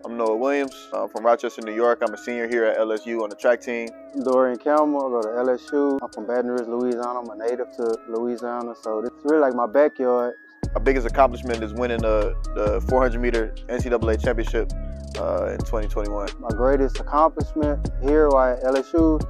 I'm Noah Williams. I'm from Rochester, New York. I'm a senior here at LSU on the track team. Dorian Campbell, I go to LSU. I'm from Baton Rouge, Louisiana. I'm a native to Louisiana, so this is really like my backyard. My biggest accomplishment is winning the 400-meter NCAA championship in 2021. My greatest accomplishment here at LSU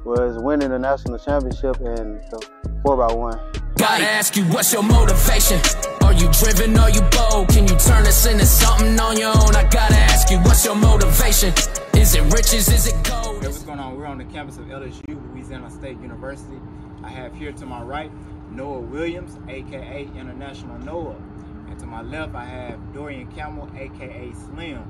was winning the national championship in the 4x1. Gotta ask you, what's your motivation? Are you driven, are you bold? Can you turn this into something on your own? I gotta ask you, what's your motivation? Is it riches, is it gold? Hey, what's going on? We're on the campus of LSU, Louisiana State University. I have here to my right, Noah Williams, aka International Noah. And to my left, I have Dorian Campbell, aka Slim.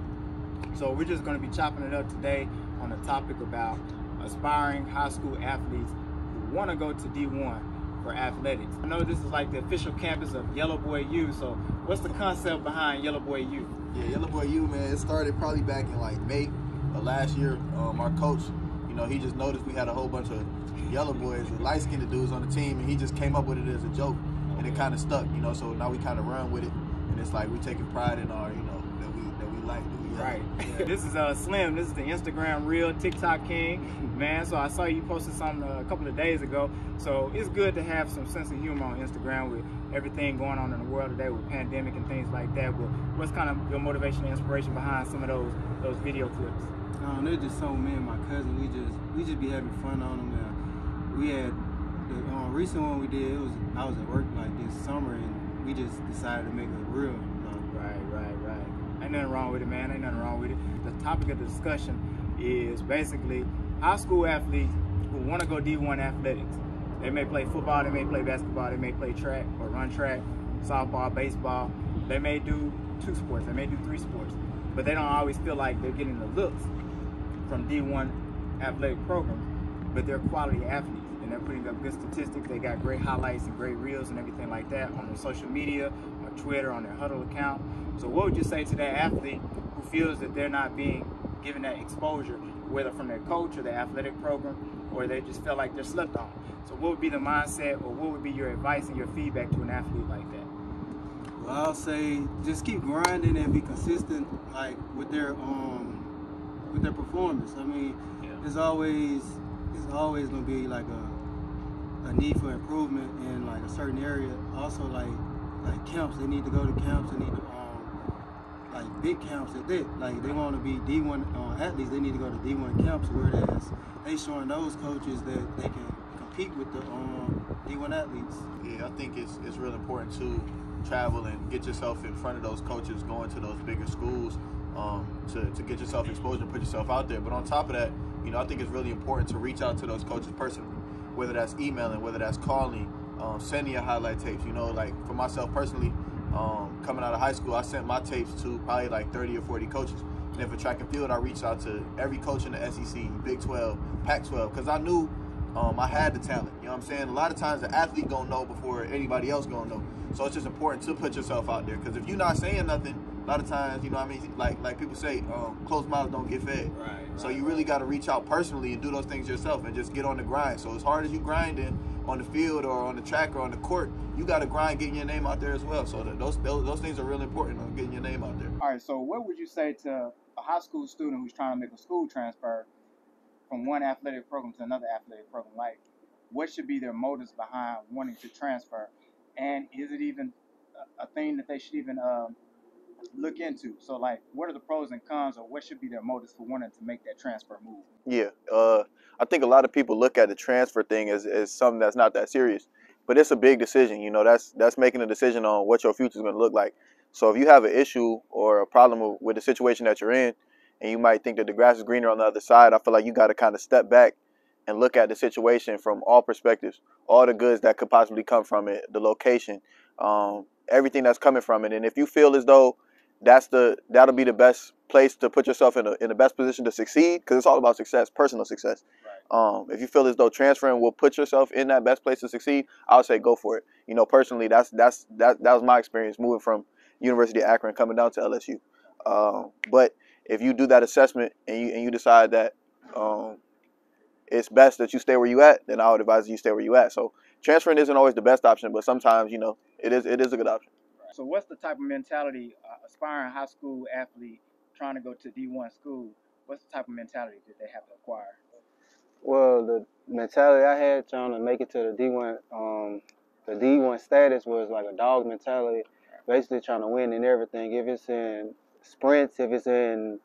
So we're just gonna be chopping it up today on the topic about aspiring high school athletes who wanna go to D1 for athletics. I know this is like the official campus of Yellow Boy U, so what's the concept behind Yellow Boy U? Yeah, Yellow Boy U, man, it started probably back in like May of last year. Our coach, you know, he just noticed we had a whole bunch of yellow boys, light-skinned dudes on the team, and he just came up with it as a joke, and it kind of stuck, you know, so now we kind of run with it, and it's like we taking pride in our, you know, that we like. Right. Yeah. This is Slim. This is the Instagram Reel TikTok King, man. So I saw you posted something a couple of days ago. So it's good to have some sense of humor on Instagram with everything going on in the world today with pandemic and things like that. But what's kind of your motivation and inspiration behind some of those video clips? They're just so, me and my cousin, we just be having fun on them. And we had the recent one we did. I was at work like this summer, and we just decided to make a reel. Right. Ain't nothing wrong with it, man. Ain't nothing wrong with it. The topic of the discussion is basically high school athletes who want to go D1 athletics. They may play football, they may play basketball, they may play track or run track, softball, baseball. They may do 2 sports, they may do 3 sports, but they don't always feel like they're getting the looks from D1 athletic programs, but they're quality athletes and they're putting up good statistics. They got great highlights and great reels and everything like that on their social media, on Twitter, on their Huddle account. So what would you say to that athlete who feels that they're not being given that exposure, whether from their coach or their athletic program, or they just feel like they're slept on? So what would be the mindset, or what would be your advice and your feedback to an athlete like that? Well, I'll say just keep grinding and be consistent, like with their performance. I mean, it's always gonna be like a need for improvement in like a certain area. Also, like camps, they need to go to camps. They need to like big camps at that. Like they want to be D1 athletes, they need to go to D1 camps, whereas they showing those coaches that they can compete with the D1 athletes. Yeah, I think it's real important to travel and get yourself in front of those coaches, going to those bigger schools to get yourself exposure and put yourself out there. But on top of that, you know, I think it's really important to reach out to those coaches personally, whether that's emailing, whether that's calling, sending your highlight tapes. You know, like for myself personally, coming out of high school, I sent my tapes to probably like 30 or 40 coaches. And then for track and field, I reached out to every coach in the SEC, Big 12, Pac-12, because I knew I had the talent. You know what I'm saying? A lot of times the athlete gonna know before anybody else gonna know. So it's just important to put yourself out there, because if you're not saying nothing, a lot of times, you know what I mean, like people say, closed mouths don't get fed. Right. So you really got to reach out personally and do those things yourself and just get on the grind. So as hard as you grinding on the field or on the track or on the court, you got to grind getting your name out there as well. So those things are really important on getting your name out there. All right, so what would you say to a high school student who's trying to make a school transfer from one athletic program to another athletic program? Like, what should be their motives behind wanting to transfer? And is it even a thing that they should even look into? So, like, what are the pros and cons, or what should be their motives for wanting to make that transfer move? Yeah, I think a lot of people look at the transfer thing as something that's not that serious, but it's a big decision. You know, that's making a decision on what your future is going to look like. So if you have an issue or a problem with the situation that you're in, and you might think that the grass is greener on the other side, I feel like you got to kind of step back and look at the situation from all perspectives, all the goods that could possibly come from it, the location, everything that's coming from it. And if you feel as though that'll be the best place to put yourself in the best position to succeed, because it's all about success, personal success. Right. If you feel as though transferring will put yourself in that best place to succeed, I would say go for it. You know, personally, that was my experience moving from University of Akron coming down to LSU. But if you do that assessment and you decide that it's best that you stay where you at, then I would advise you stay where you at. So transferring isn't always the best option, but sometimes, you know, it is a good option. So what's the type of mentality aspiring high school athlete trying to go to D1 school, what's the type of mentality that they have to acquire? Well, the mentality I had trying to make it to the D1 status was like a dog mentality, basically trying to win in everything. If it's in sprints, if it's in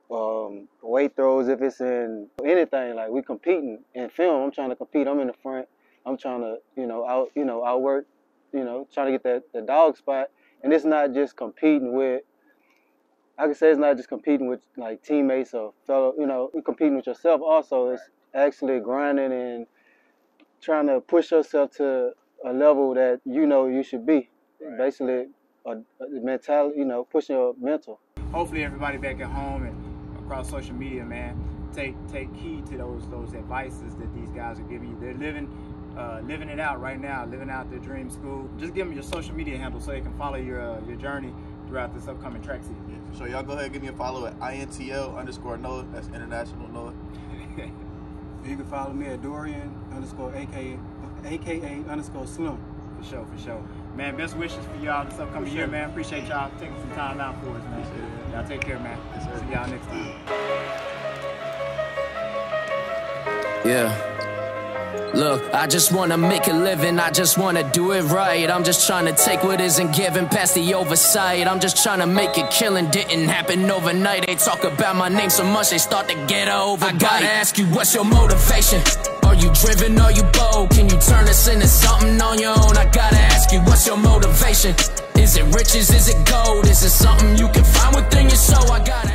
weight throws, if it's in anything, like we competing in film. I'm trying to compete. I'm in the front. I'm trying to, outwork, trying to get the dog spot. And it's not just competing with. I can say it's not just competing with like teammates or fellow, you're competing with yourself also. It's actually grinding and trying to push yourself to a level that you should be. Right. Basically, a mentality, pushing your mental. Hopefully everybody back at home and across social media, man, take heed to those advices that these guys are giving you. They're living it out right now, living out their dream school. Just give them your social media handle so they can follow your journey throughout this upcoming track season. Yeah, for sure. Y'all go ahead and give me a follow at INTL_Noah. That's International Noah. You can follow me at Dorian_AKA_Slim. For sure. Man, best wishes for y'all this upcoming year, man. Appreciate y'all taking some time out for us, man. Y'all take care, man. See y'all next time. Yeah. Look, I just wanna make a living, I just wanna do it right. I'm just trying to take what isn't given past the oversight. I'm just trying to make a killing, didn't happen overnight. They talk about my name so much, they start to get over. I gotta ask you, what's your motivation? Are you driven, are you bold? Can you turn this into something on your own? I gotta ask you, what's your motivation? Is it riches, is it gold? Is it something you can find within your soul? I gotta